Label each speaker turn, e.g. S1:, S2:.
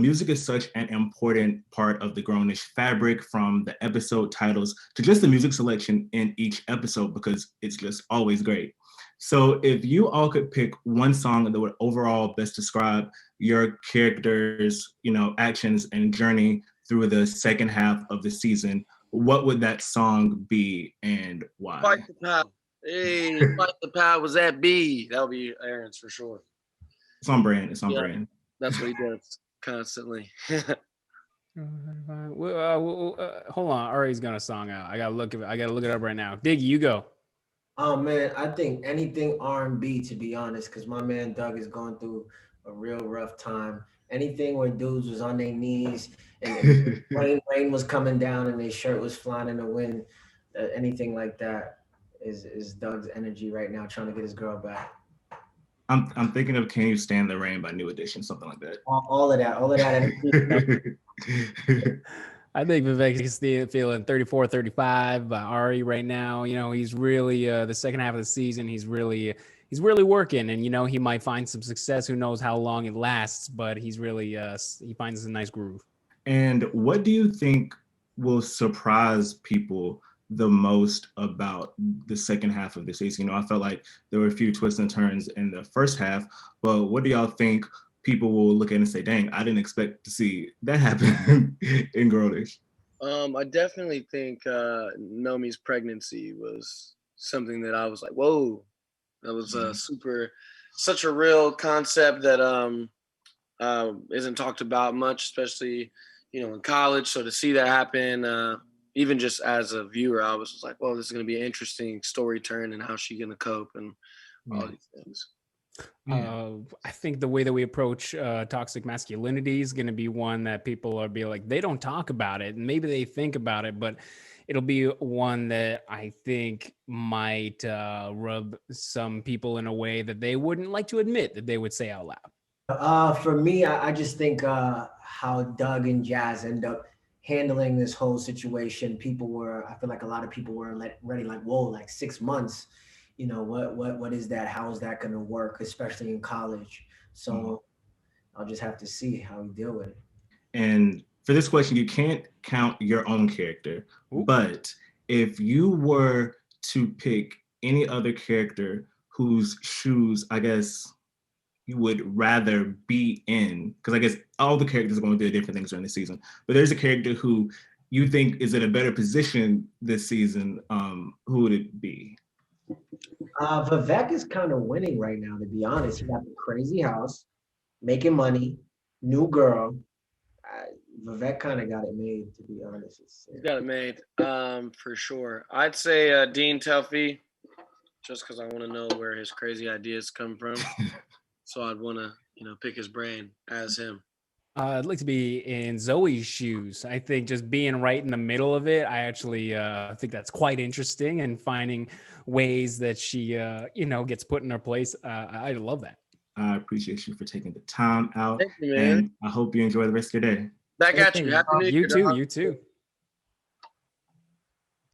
S1: music is such an important part of the Grownish fabric, from the episode titles to just the music selection in each episode, because it's just always great. So if you all could pick one song that would overall best describe your characters, actions and journey through the second half of the season, what would that song be and why?
S2: Fight the Power. Hey, Fight the Power was that B. That'll be Aaron's for sure.
S1: It's on brand. It's on brand.
S2: That's what he does constantly.
S3: Hold on, Ari's got a song out. I gotta look it up right now. Diggy, you go.
S4: Oh man, I think anything R&B, to be honest, because my man Doug is going through a real rough time. Anything where dudes was on their knees and rain was coming down and their shirt was flying in the wind, anything like that is Doug's energy right now, trying to get his girl back.
S1: I'm thinking of "Can You Stand the Rain" by New Edition, something like that.
S4: All of that.
S3: I think Vivek is still feeling 34, 35 by Ari right now. He's really the second half of the season. He's really working, and he might find some success. Who knows how long it lasts? But he's really he finds a nice groove.
S1: And what do you think will surprise people the most about the second half of the season? I felt like there were a few twists and turns in the first half, but what do y'all think people will look at and say, dang, I didn't expect to see that happen in Grownish?
S2: I definitely think Nomi's pregnancy was something that I was like, whoa, that was such a real concept that isn't talked about much, especially, in college. So to see that happen, even just as a viewer, I was just like, well, this is going to be an interesting story turn and how she's going to cope and all these things.
S3: I think the way that we approach toxic masculinity is going to be one that people are be like, they don't talk about it, and maybe they think about it, but it'll be one that I think might rub some people in a way that they wouldn't like to admit that they would say out loud.
S4: For me, I just think how Doug and Jazz end up handling this whole situation. I feel like a lot of people were ready, like, whoa, like 6 months. What is that? How is that going to work, especially in college? So I'll just have to see how we deal with it.
S1: And for this question, you can't count your own character, but if you were to pick any other character whose shoes, I guess, you would rather be in, because I guess all the characters are going to do different things during the season, but there's a character who you think is in a better position this season, who would it be?
S4: Vivek is kind of winning right now, to be honest. He got the crazy house, making money, new girl. Vivek kind of got it made, to be honest.
S2: He's got it made, for sure. I'd say Dean Telfie, just because I want to know where his crazy ideas come from. So I'd want to, pick his brain as him.
S3: I'd like to be in Zoe's shoes. I think just being right in the middle of it, I actually think that's quite interesting, and finding ways that she, gets put in her place. I love that.
S1: I appreciate you for taking the time out.
S2: Thank you, man.
S1: And I hope you enjoy the rest of your day.
S2: Back at you. Happy New Year.
S3: You too.